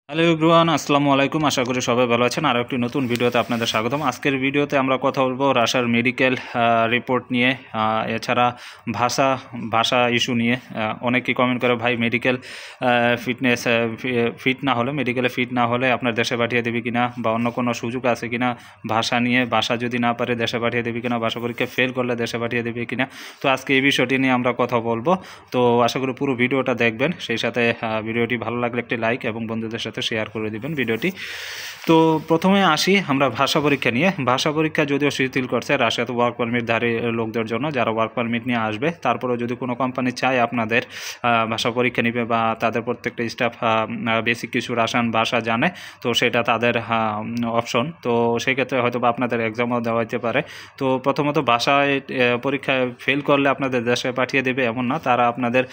Hello everyone, আসসালামু আলাইকুম। আশা করি সবাই ভালো আছেন। আরও একটি নতুন ভিডিওতে আপনাদের স্বাগতম। আজকের ভিডিওতে আমরা কথা বলবো রাশিয়ার মেডিকেল রিপোর্ট নিয়ে, এছাড়া ভাষা ভাষা ইস্যু নিয়ে। অনেকেই কমেন্ট করে, ভাই মেডিকেল ফিটনেস ফিট না হলে, মেডিকেলে ফিট না হলে আপনার দেশে পাঠিয়ে দেবে কিনা, বা অন্য কোনো সুযোগ আছে কিনা ভাষা নিয়ে, ভাষা যদি না পারে দেশে পাঠিয়ে দেবে কিনা, ভাষা পরীক্ষা ফেল করলে দেশে পাঠিয়ে দেবে কিনা। তো আজকে এই বিষয়টি নিয়ে আমরা কথা বলবো। তো আশা করি পুরো ভিডিওটা দেখবেন। সেই সাথে ভিডিওটি ভালো লাগলে একটি লাইক এবং বন্ধুদের সাথে শেয়ার করে দিবেন ভিডিওটি। তো প্রথমে আসি আমরা ভাষা পরীক্ষা নিয়ে। ভাষা পরীক্ষা যদিও শিথিল করছে রাশিয়াতে ওয়ার্ক পারমিটধারী লোকদের জন্য, যারা ওয়ার্ক পারমিট নিয়ে আসবে। তারপরেও যদি কোনো কোম্পানি চায় আপনাদের ভাষা পরীক্ষা নেবে, বা তাদের প্রত্যেকটা স্টাফ বেসিক কিছু রাশিয়ান ভাষা জানে, তো সেটা তাদের অপশন। তো সেক্ষেত্রে হয়তো বা আপনাদের এক্সামও দেওয়া হতে পারে। তো প্রথমত ভাষায় পরীক্ষায় ফেল করলে আপনাদের দেশে পাঠিয়ে দেবে এমন না, তারা আপনাদের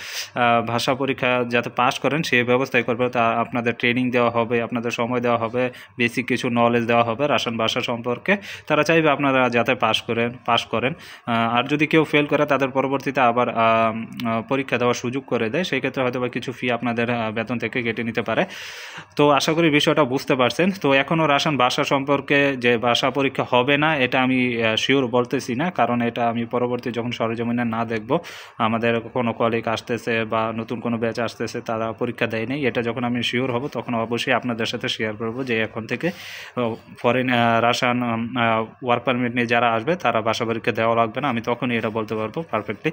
ভাষা পরীক্ষা যাতে পাস করেন সেই ব্যবস্থাই করবে। তা আপনাদের ট্রেনিং দেওয়া হবে, আপনাদের সময় দেওয়া হবে, বেসিক কিছু নলেজ দেওয়া হবে রাশিয়ান ভাষা সম্পর্কে। তারা চাইবে আপনারা যাতে পাস করেন। আর যদি কেউ ফেল করে তাদের পরবর্তীতে আবার পরীক্ষা দেওয়ার সুযোগ করে দেয়, সেই ক্ষেত্রে হয়তো বা কিছু ফি আপনাদের বেতন থেকে কেটে নিতে পারে। তো আশা করি বিষয়টা বুঝতে পারছেন। তো এখনও রাশিয়ান ভাষা সম্পর্কে যে ভাষা পরীক্ষা হবে না এটা আমি শিওর বলতেছি না, কারণ এটা আমি পরবর্তী যখন সরেজমিনে না দেখব, আমাদের কোনো কলিগ আসতেছে বা নতুন কোনো ব্যাচ আসতেছে তারা পরীক্ষা দেয়নি, এটা যখন আমি শিওর হব তখন অবশ্যই আপনাদের সাথে শেয়ার করব যে এখন থেকে ফরেন রাশিয়ান ওয়ার্ক পারমিট নিয়ে যারা আসবে তারা ভাষা পরীক্ষা দেওয়া লাগবে না, আমি তখনই এটা বলতে পারবো পারফেক্টলি।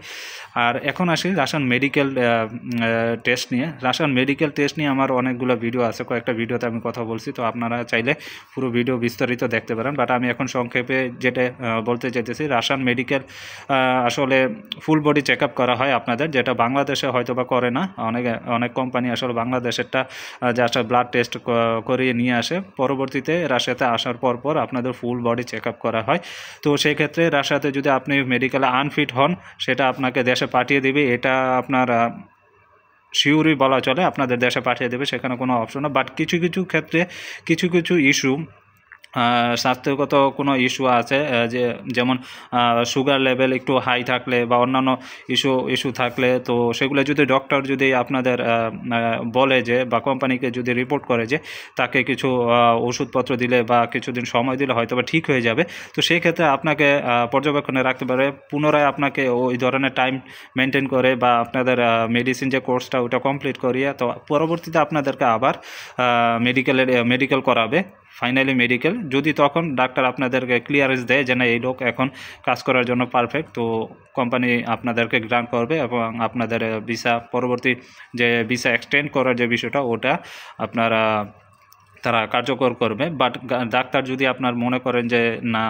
আর এখন আসি রাশিয়ান মেডিকেল টেস্ট নিয়ে। রাশিয়ান মেডিকেল টেস্ট নিয়ে আমার অনেকগুলো ভিডিও আছে, কয়েকটা ভিডিওতে আমি কথা বলছি। তো আপনারা চাইলে পুরো ভিডিও বিস্তারিত দেখতে পারেন, বাট আমি এখন সংক্ষেপে যেটা বলতে চাইতেছি, রাশিয়ান মেডিকেল আসলে ফুল বডি চেক আপ করা হয় আপনাদের, যেটা বাংলাদেশে হয়তো বা করে না। অনেক কোম্পানি আসলে বাংলাদেশেরটা জাস্ট ব্লাড টেস্ট করিয়ে নিয়ে আসে, পরবর্তীতে রাশিয়াতে আসার পর আপনাদের ফুল বডি চেক আপ করা হয়। তো সেই ক্ষেত্রে রাশিয়াতে যদি আপনি মেডিকেলে আনফিট হন, সেটা আপনাকে দেশে পাঠিয়ে দিবে, এটা আপনার শিওরই বলা চলে, আপনাদের দেশে পাঠিয়ে দেবে, সেখানে কোনো অপশন না। বাট কিছু কিছু ক্ষেত্রে কিছু ইস্যু, স্বাস্থ্যগত কোনো ইস্যু আছে, যেমন সুগার লেভেল একটু হাই থাকলে বা অন্যান্য ইস্যু থাকলে, তো সেগুলো যদি ডক্টর যদি আপনাদের বলে যে, বা কোম্পানিকে যদি রিপোর্ট করে যে তাকে কিছু ওষুধপত্র দিলে বা কিছুদিন সময় দিলে হয়তো বা ঠিক হয়ে যাবে, তো সেই ক্ষেত্রে আপনাকে পর্যবেক্ষণে রাখতে পারে, পুনরায় আপনাকে ওই ধরনের টাইম মেনটেন করে বা আপনাদের মেডিসিন যে কোর্সটা ওটা কমপ্লিট করিয়ে, তো পরবর্তীতে আপনাদেরকে আবার মেডিকেল করাবে, ফাইনালি মেডিকেল। যদি তখন ডাক্তার আপনাদেরকে ক্লিয়ারেন্স দেয় যে না এই লোক এখন কাজ করার জন্য পারফেক্ট, তো কোম্পানি আপনাদেরকে গ্রান্ট করবে এবং আপনাদের ভিসা, পরবর্তী যে ভিসা এক্সটেন্ড করার যে বিষয়টা ওটা আপনারা তারা কার্যকর করবে। বাট ডাক্তার যদি আপনার মনে করেন যে না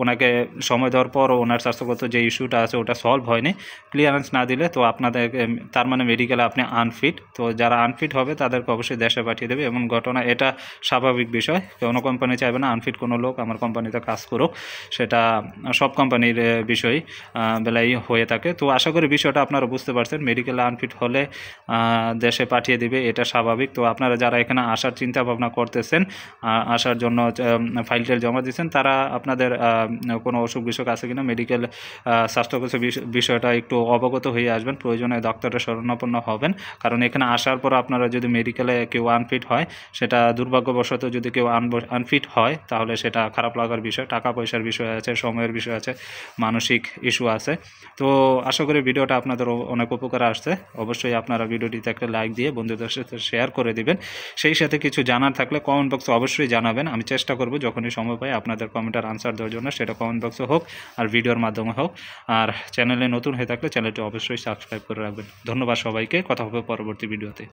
ওনাকে সময় দেওয়ার পরও ওনার স্বাস্থ্যগত যে ইস্যুটা আছে ওটা সলভ হয়নি, ক্লিয়ারেন্স না দিলে, তো আপনাদেরকে তার মানে মেডিকেলে আপনি আনফিট। তো যারা আনফিট হবে তাদেরকে অবশ্যই দেশে পাঠিয়ে দেবে। এমন ঘটনা, এটা স্বাভাবিক বিষয়, কোনো কোম্পানি চাইবে না আনফিট কোনো লোক আমার কোম্পানিতে কাজ করুক, সেটা সব কোম্পানির বিষয় বেলায় হয়ে থাকে। তো আশা করি বিষয়টা আপনারা বুঝতে পারছেন, মেডিকেলে আনফিট হলে দেশে পাঠিয়ে দিবে, এটা স্বাভাবিক। তো আপনারা যারা এখানে আসার চিন্তা ভাবনা করতেছেন, আসার জন্য ফাইলটা জমা দিচ্ছেন, তারা আপনাদের কোনো অসুখ বিসুখ আছে কিনা, মেডিকেল স্বাস্থ্যগত বিষয়টা একটু অবগত হয়ে আসবেন, প্রয়োজনে ডক্টরের শরণাপন্ন হবেন। কারণ এখানে আসার পর আপনারা যদি মেডিকেলে কেউ আনফিট হয়, সেটা দুর্ভাগ্যবশত যদি কেউ আনফিট হয়, তাহলে সেটা খারাপ লাগার বিষয়, টাকা পয়সার বিষয় আছে, সময়ের বিষয় আছে, মানসিক ইস্যু আছে। তো আশা করি ভিডিওটা আপনাদের অনেক উপকার আসছে। অবশ্যই আপনারা ভিডিওটিতে একটা লাইক দিয়ে বন্ধুদের সাথে শেয়ার করে দিবেন। সেই সাথে কিছু জানার থাকলে কমেন্ট বক্সে অবশ্যই জানাবেন, আমি চেষ্টা করব যখনই সময় পাই আপনাদের কমেন্টের আনসার দেওয়ার জন্য, সেটা কমেন্ট বক্সে হোক আর ভিডিওর মাধ্যমে হোক। আর চ্যানেলে নতুন হয়ে থাকলে চ্যানেলটি অবশ্যই সাবস্ক্রাইব করে রাখবেন। ধন্যবাদ সবাইকে, কথা হবে পরবর্তী ভিডিওতে।